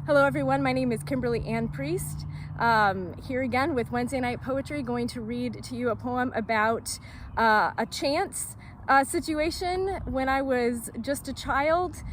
Hello everyone, my name is Kimberly Ann Priest. Here again with Wednesday Night Poetry, going to read to you a poem about a chance situation when I was just a child.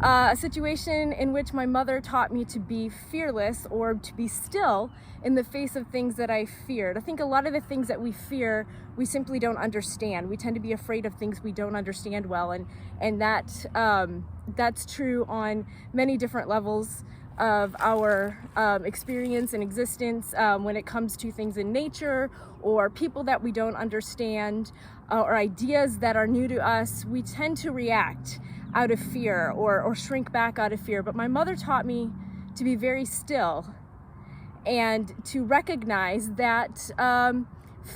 A situation in which my mother taught me to be fearless, or to be still in the face of things that I feared. I think a lot of the things that we fear, we simply don't understand. We tend to be afraid of things we don't understand well, and that's true on many different levels of our experience and existence when it comes to things in nature or people that we don't understand or ideas that are new to us. We tend to react out of fear or shrink back out of fear. But my mother taught me to be very still and to recognize that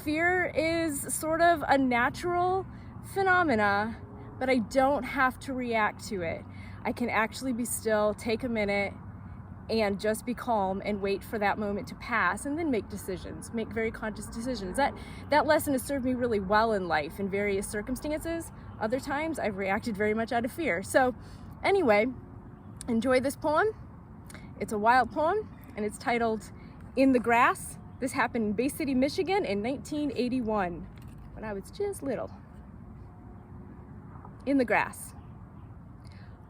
fear is sort of a natural phenomena, but I don't have to react to it. I can actually be still, take a minute, and just be calm and wait for that moment to pass, and then make decisions, make very conscious decisions. That lesson has served me really well in life in various circumstances. Other times I've reacted very much out of fear. So anyway, enjoy this poem. It's a wild poem and it's titled In the Grass. This happened in Bay City, Michigan in 1981 when I was just little. In the grass.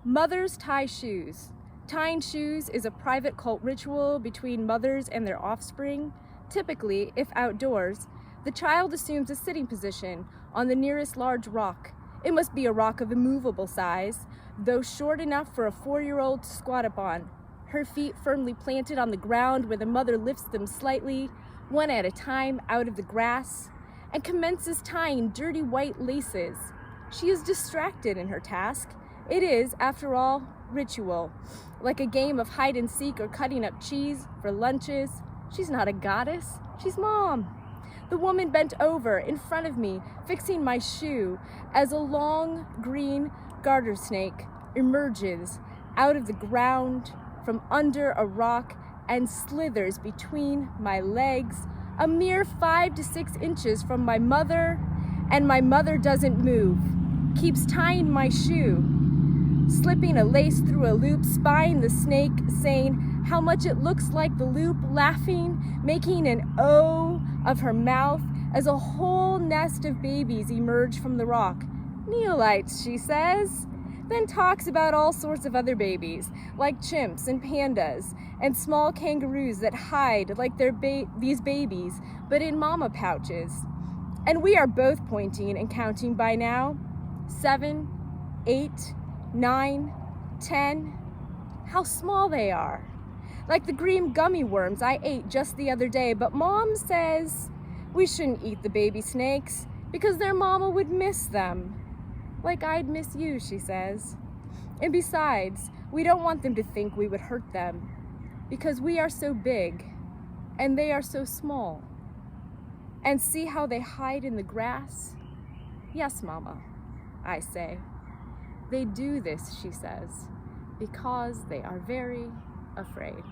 Mothers tie shoes. Tying shoes is a private cult ritual between mothers and their offspring. Typically, if outdoors, the child assumes a sitting position on the nearest large rock. It must be a rock of immovable size, though short enough for a 4-year-old to squat upon. Her feet firmly planted on the ground where the mother lifts them slightly, one at a time, out of the grass, and commences tying dirty white laces. She is distracted in her task. It is, after all, ritual, like a game of hide and seek or cutting up cheese for lunches. She's not a goddess, she's mom. The woman bent over in front of me, fixing my shoe, as a long green garter snake emerges out of the ground from under a rock and slithers between my legs, a mere 5 to 6 inches from my mother, and my mother doesn't move, keeps tying my shoe, slipping a lace through a loop, spying the snake, saying how much it looks like the loop, laughing, making an O of her mouth as a whole nest of babies emerge from the rock. Neolites, she says, then talks about all sorts of other babies, like chimps and pandas, and small kangaroos that hide like they're these babies, but in mama pouches. And we are both pointing and counting by now. 7, 8, 9, 10, how small they are. Like the green gummy worms I ate just the other day, but Mom says we shouldn't eat the baby snakes because their mama would miss them. Like I'd miss you, she says. And besides, we don't want them to think we would hurt them because we are so big and they are so small. And see how they hide in the grass? Yes, Mama, I say. They do this, she says, because they are very afraid.